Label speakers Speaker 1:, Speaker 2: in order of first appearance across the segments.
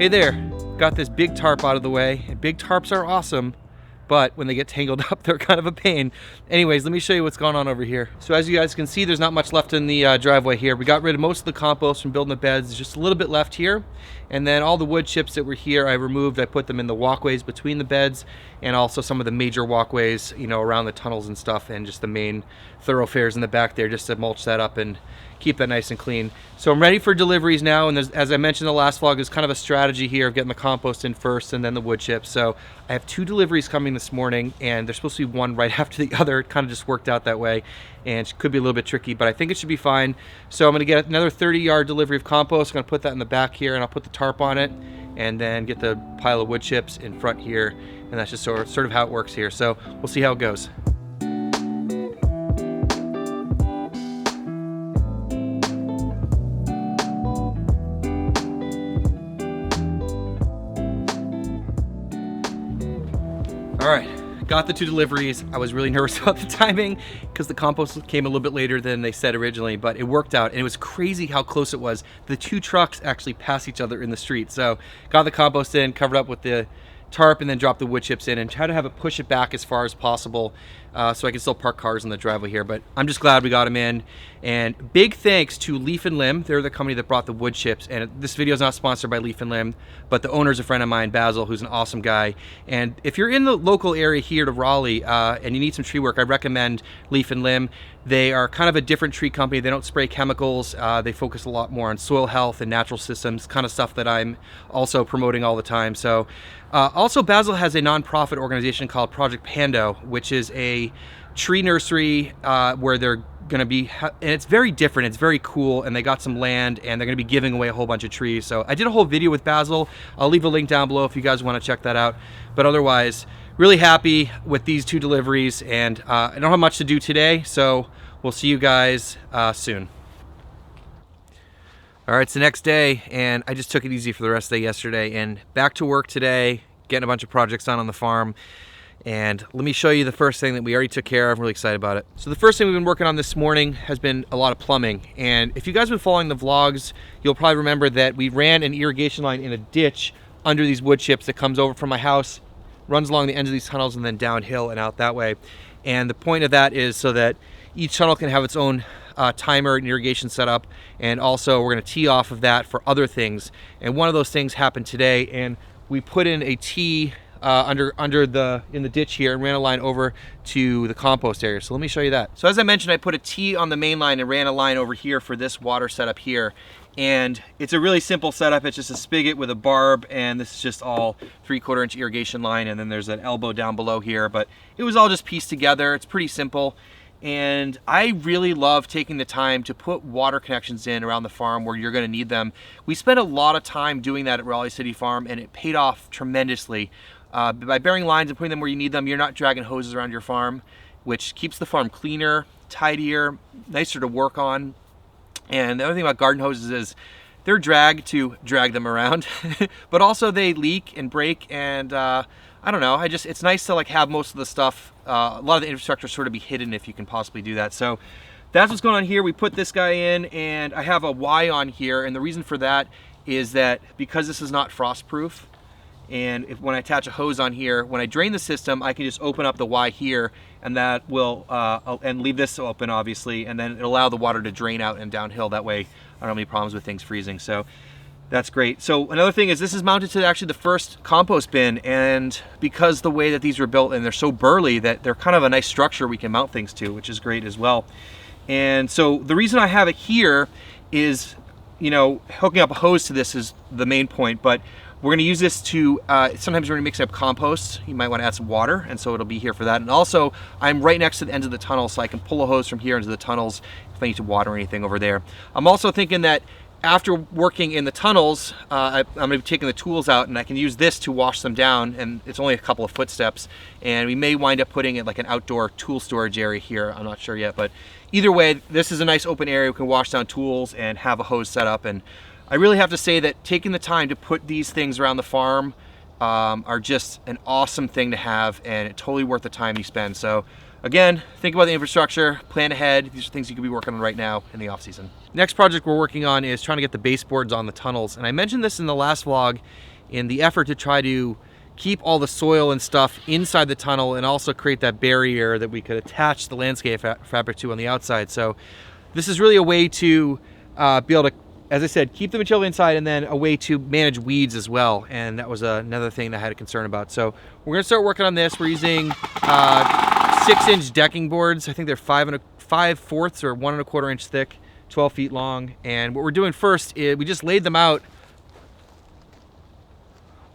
Speaker 1: Hey there, got this big tarp out of the way. Big tarps are awesome, but when they get tangled up, they're kind of a pain. Anyways, let me show you what's going on over here. So as you guys can see, there's not much left in the driveway here. We got rid of most of the compost from building the beds. There's just a little bit left here. And then all the wood chips that were here, I removed. I put them in the walkways between the beds and also some of the major walkways, you know, around the tunnels and stuff, and just the main thoroughfares in the back there, just to mulch that up and keep that nice and clean. So I'm ready for deliveries now, and as I mentioned in the last vlog, there's kind of a strategy here of getting the compost in first and then the wood chips. So I have 2 deliveries coming this morning, and they're supposed to be one right after the other. It kind of just worked out that way, and it could be a little bit tricky, but I think it should be fine. So I'm gonna get another 30-yard delivery of compost. I'm gonna put that in the back here, and I'll put the tarp on it, and then get the pile of wood chips in front here, and that's just sort of how it works here. So we'll see how it goes. All right, got the 2 deliveries. I was really nervous about the timing because the compost came a little bit later than they said originally, but it worked out, and it was crazy how close it was. The 2 trucks actually passed each other in the street. So got the compost in, covered up with the tarp, and then dropped the wood chips in and try to have it push it back as far as possible so I can still park cars in the driveway here. But I'm just glad we got them in. And big thanks to Leaf and Limb. They're the company that brought the wood chips. And this video is not sponsored by Leaf and Limb, but the owner's a friend of mine, Basil, who's an awesome guy. And if you're in the local area here to Raleigh and you need some tree work, I recommend Leaf and Limb. They are kind of a different tree company. They don't spray chemicals. They focus a lot more on soil health and natural systems, kind of stuff that I'm also promoting all the time. So also, Basil has a nonprofit organization called Project Pando, which is a tree nursery where they're going to be, and it's very different. It's very cool, and they got some land, and they're going to be giving away a whole bunch of trees. So I did a whole video with Basil. I'll leave a link down below if you guys want to check that out. But otherwise, really happy with these 2 deliveries, and I don't have much to do today, so we'll see you guys soon. All right, it's the next day, and I just took it easy for the rest of the day yesterday, and back to work today, getting a bunch of projects done on the farm. And let me show you the first thing that we already took care of. I'm really excited about it. So the first thing we've been working on this morning has been a lot of plumbing. And if you guys have been following the vlogs, you'll probably remember that we ran an irrigation line in a ditch under these wood chips that comes over from my house, runs along the ends of these tunnels, and then downhill and out that way. And the point of that is so that each tunnel can have its own timer and irrigation setup, and also we're going to tee off of that for other things. And one of those things happened today, and we put in a tee in the ditch here and ran a line over to the compost area. So let me show you that. So as I mentioned, I put a tee on the main line and ran a line over here for this water setup here. And it's a really simple setup. It's just a spigot with a barb, and this is just all 3/4 inch irrigation line, and then there's an elbow down below here, but it was all just pieced together. It's pretty simple. And I really love taking the time to put water connections in around the farm where you're going to need them. We spent a lot of time doing that at Raleigh City Farm, and it paid off tremendously. By burying lines and putting them where you need them, you're not dragging hoses around your farm, which keeps the farm cleaner, tidier, nicer to work on. And the other thing about garden hoses is they're dragged to drag them around, but also they leak and break, and I don't know, it's nice to like have most of the stuff, a lot of the infrastructure sort of be hidden if you can possibly do that. So that's what's going on here. We put this guy in, and I have a Y on here, and the reason for that is that because this is not frost proof, and when I attach a hose on here, when I drain the system, I can just open up the Y here, and that will, and leave this open obviously, and then it'll allow the water to drain out and downhill. That way I don't have any problems with things freezing. So that's great. So another thing is this is mounted to actually the first compost bin, and because the way that these were built, and they're so burly that they're kind of a nice structure we can mount things to, which is great as well. And so the reason I have it here is, you know, hooking up a hose to this is the main point, but we're going to use this to, sometimes we're going to mix up compost. You might want to add some water, and so it'll be here for that. And also, I'm right next to the ends of the tunnel, so I can pull a hose from here into the tunnels if I need to water anything over there. I'm also thinking that after working in the tunnels, I'm going to be taking the tools out, and I can use this to wash them down, and it's only a couple of footsteps. And we may wind up putting it like an outdoor tool storage area here. I'm not sure yet, but either way, this is a nice open area. We can wash down tools and have a hose set up. And I really have to say that taking the time to put these things around the farm are just an awesome thing to have, and it's totally worth the time you spend. So again, think about the infrastructure, plan ahead. These are things you could be working on right now in the off season. Next project we're working on is trying to get the baseboards on the tunnels. And I mentioned this in the last vlog in the effort to try to keep all the soil and stuff inside the tunnel and also create that barrier that we could attach the landscape fabric to on the outside. So this is really a way to be able to, as I said, keep the material inside, and then a way to manage weeds as well. And that was another thing that I had a concern about. So we're gonna start working on this. We're using 6-inch decking boards. I think they're 5 5/4 or 1 1/4 inch thick, 12 feet long. And what we're doing first is we just laid them out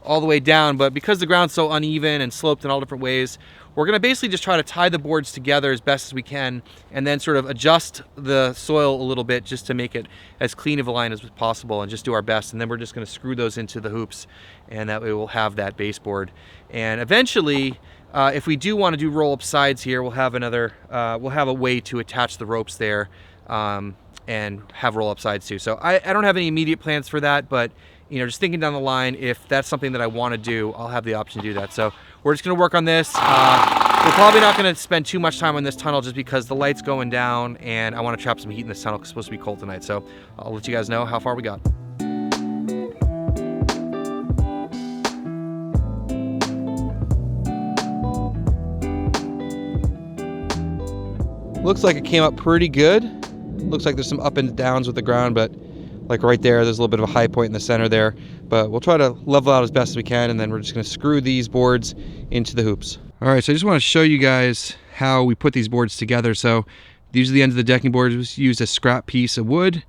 Speaker 1: all the way down, but because the ground's so uneven and sloped in all different ways, we're gonna basically just try to tie the boards together as best as we can, and then sort of adjust the soil a little bit just to make it as clean of a line as possible, and just do our best. And then we're just gonna screw those into the hoops, and that way we'll have that baseboard. And eventually, if we do want to do roll-up sides here, we'll have a way to attach the ropes there and have roll-up sides too. So I don't have any immediate plans for that, but you know, just thinking down the line, if that's something that I want to do, I'll have the option to do that. So we're just going to work on this. We're probably not going to spend too much time on this tunnel just because the light's going down and I want to trap some heat in this tunnel because it's supposed to be cold tonight. So I'll let you guys know how far we got. Looks like it came up pretty good. Looks like there's some up and downs with the ground, but like right there's a little bit of a high point in the center there. But we'll try to level out as best as we can, and then we're just gonna screw these boards into the hoops. All right, so I just wanna show you guys how we put these boards together. So these are the ends of the decking boards. We used a scrap piece of wood,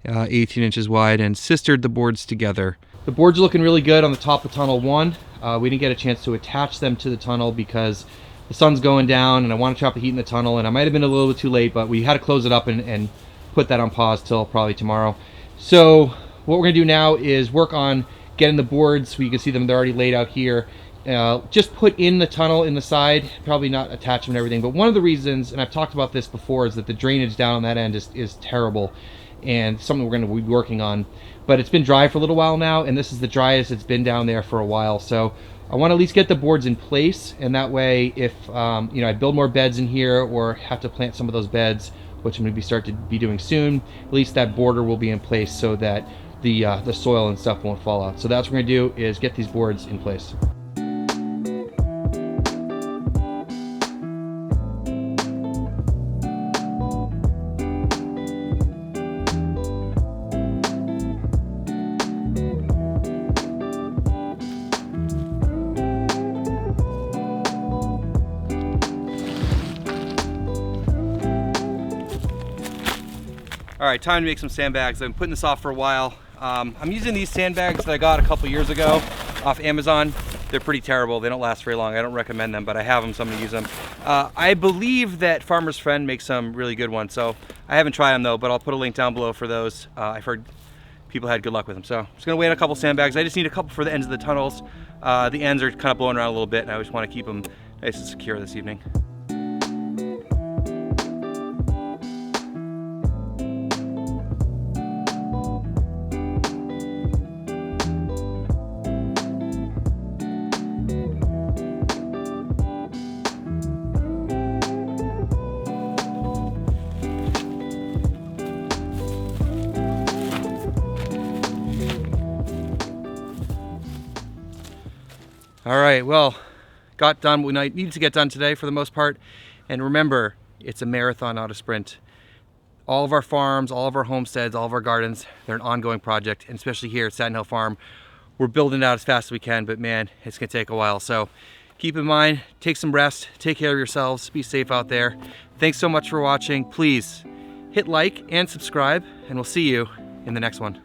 Speaker 1: 18 inches wide, and sistered the boards together. The boards are looking really good on the top of tunnel 1. We didn't get a chance to attach them to the tunnel because the sun's going down and I want to trap the heat in the tunnel, and I might have been a little bit too late, but we had to close it up and put that on pause till probably tomorrow. So what we're gonna do now is work on getting the boards, so you can see them, they're already laid out here. Just put in the tunnel in the side, probably not attach them and everything, but one of the reasons, and I've talked about this before, is that the drainage down on that end is terrible, and something we're gonna be working on. But it's been dry for a little while now, and this is the driest it's been down there for a while. So I want to at least get the boards in place, and that way if you know, I build more beds in here or have to plant some of those beds, which I'm going to start to be doing soon, at least that border will be in place so that the soil and stuff won't fall out. So that's what we're going to do, is get these boards in place. All right, time to make some sandbags. I've been putting this off for a while. I'm using these sandbags that I got a couple years ago off Amazon. They're pretty terrible. They don't last very long. I don't recommend them, but I have them, so I'm gonna use them. I believe that Farmer's Friend makes some really good ones, so I haven't tried them though, but I'll put a link down below for those. I've heard people had good luck with them. So I'm just gonna wait on a couple sandbags. I just need a couple for the ends of the tunnels. The ends are kind of blowing around a little bit, and I always want to keep them nice and secure this evening. All right, well, got done what we needed to get done today for the most part. And remember, it's a marathon, not a sprint. All of our farms, all of our homesteads, all of our gardens, they're an ongoing project. And especially here at Sattin Hill Farm, we're building it out as fast as we can, but man, it's gonna take a while. So keep in mind, take some rest, take care of yourselves, be safe out there. Thanks so much for watching. Please hit like and subscribe, and we'll see you in the next one.